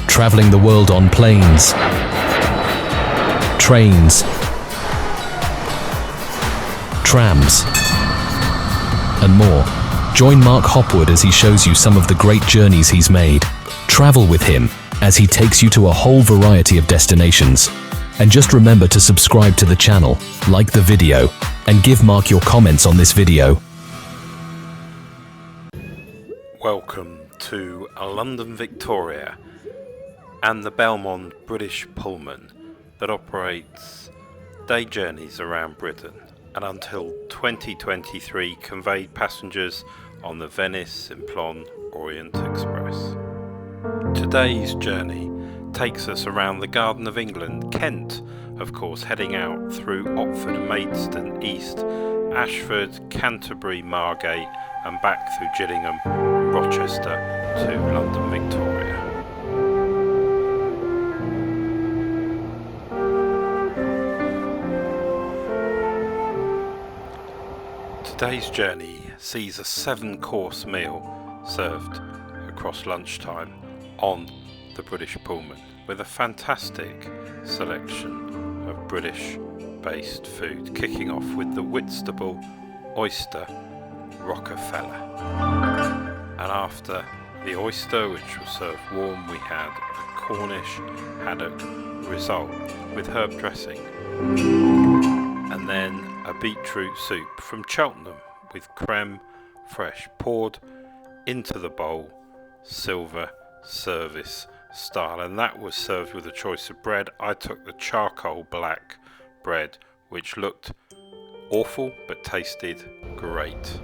Traveling the world on planes, trains, trams, and more. Join Mark Hopwood as he shows you some of the great journeys he's made. Travel with him as he takes you to a whole variety of destinations. And just remember to subscribe to the channel, like the video, and give Mark your comments on this video. Welcome to London Victoria and the Belmond British Pullman that operates day journeys around Britain and until 2023 conveyed passengers on the Venice-Simplon Orient Express. Today's journey takes us around the Garden of England, Kent, of course, heading out through Otford and Maidstone, East, Ashford, Canterbury, Margate, and back through Gillingham and Rochester to London, Victoria. Today's journey sees a 7-course meal served across lunchtime on the British Pullman with a fantastic selection of British-based food, kicking off with the Whitstable oyster Rockefeller. And after the oyster, which was served warm, we had a Cornish haddock risole with herb dressing, and then a beetroot soup from Cheltenham with creme fraiche poured into the bowl, silver service style, and that was served with a choice of bread. I took the charcoal black bread, which looked awful but tasted great.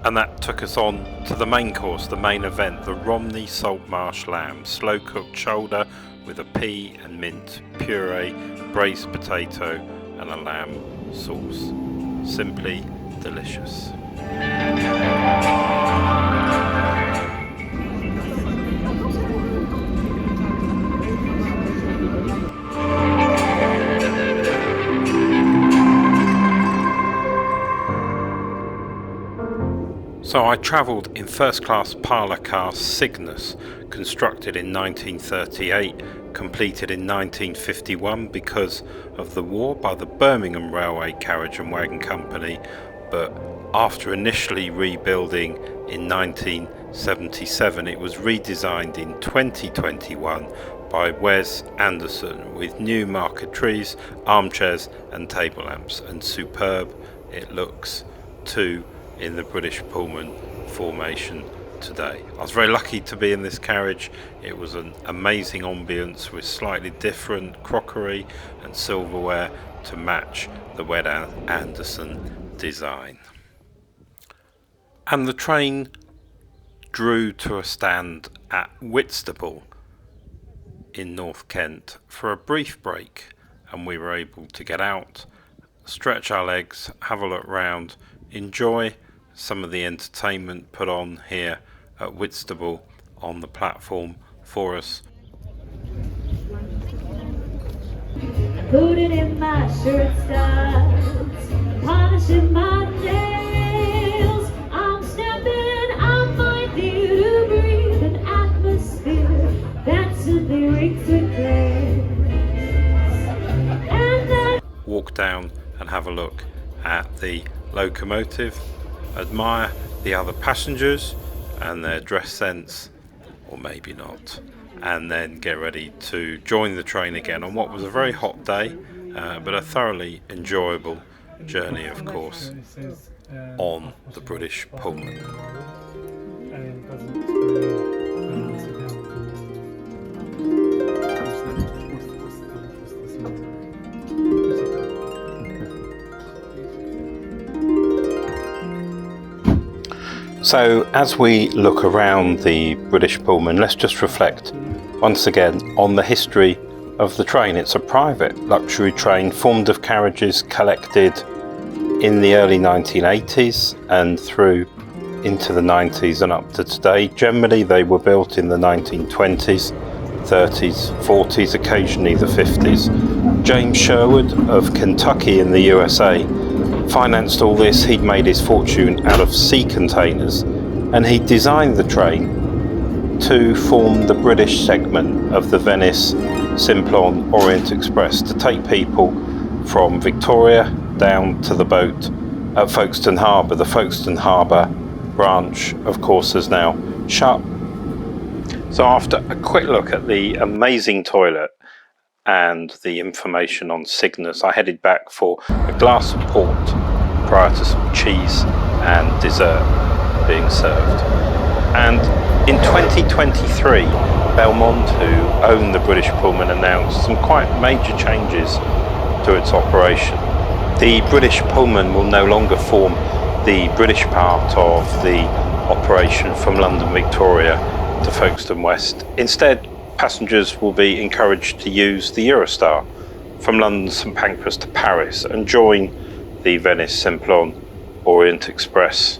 And that took us on to the main course, the main event, the Romney Saltmarsh lamb, slow cooked shoulder with a pea and mint puree, braised potato and a lamb sauce. Simply delicious. So I travelled in first-class Parlor car Cygnus, constructed in 1938, completed in 1951 because of the war by the Birmingham Railway Carriage and Wagon Company, but after initially rebuilding in 1977, it was redesigned in 2021 by Wes Anderson with new marquetries, armchairs and table lamps, and superb it looks too in the British Pullman formation today. I was very lucky to be in this carriage. It was an amazing ambience with slightly different crockery and silverware to match the Wes Anderson design. And the train drew to a stand at Whitstable in North Kent for a brief break, and we were able to get out, stretch our legs, have a look round, enjoy some of the entertainment put on here at Whitstable on the platform for us. Put it in my shirt studs, polishing my nails. I'm stepping out my view to breathe an atmosphere that's in the rings with grace. Walk down and have a look at the locomotive, admire the other passengers and their dress sense, or maybe not, and then get ready to join the train again on what was a very hot day, but a thoroughly enjoyable journey, of course, on the British Pullman. So as we look around the British Pullman, let's just reflect once again on the history of the train. It's a private luxury train formed of carriages collected in the early 1980s and through into the 90s and up to today. Generally they were built in the 1920s, 30s, 40s, occasionally the 50s. James Sherwood of Kentucky in the USA financed all this. He'd made his fortune out of sea containers, and he designed the train to form the British segment of the Venice Simplon Orient Express, to take people from Victoria down to the boat at Folkestone Harbour. The Folkestone Harbour branch, of course, is now shut. So after a quick look at the amazing toilet and the information on Cygnus, I headed back for a glass of port prior to some cheese and dessert being served. And in 2023, Belmond, who own the British Pullman, announced some quite major changes to its operation. The British Pullman will no longer form the British part of the operation from London Victoria to Folkestone West. Instead, passengers will be encouraged to use the Eurostar from London St Pancras to Paris and join the Venice Simplon Orient Express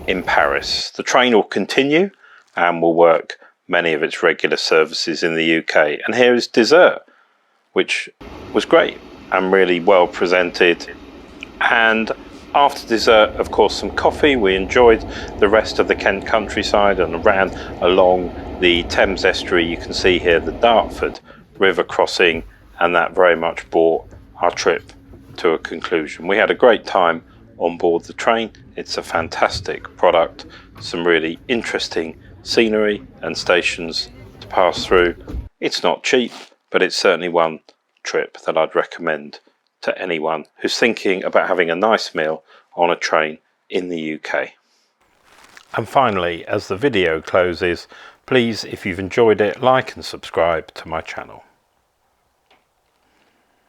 in Paris. The train will continue and will work many of its regular services in the UK. And here is dessert, which was great and really well presented. And after dessert, of course, some coffee. We enjoyed the rest of the Kent countryside and ran along the Thames estuary. You can see here the Dartford River crossing, and that very much brought our trip to a conclusion. We had a great time on board the train. It's a fantastic product, some really interesting scenery and stations to pass through. It's not cheap, but it's certainly one trip that I'd recommend to anyone who's thinking about having a nice meal on a train in the UK. And finally, as the video closes, please, if you've enjoyed it, like and subscribe to my channel.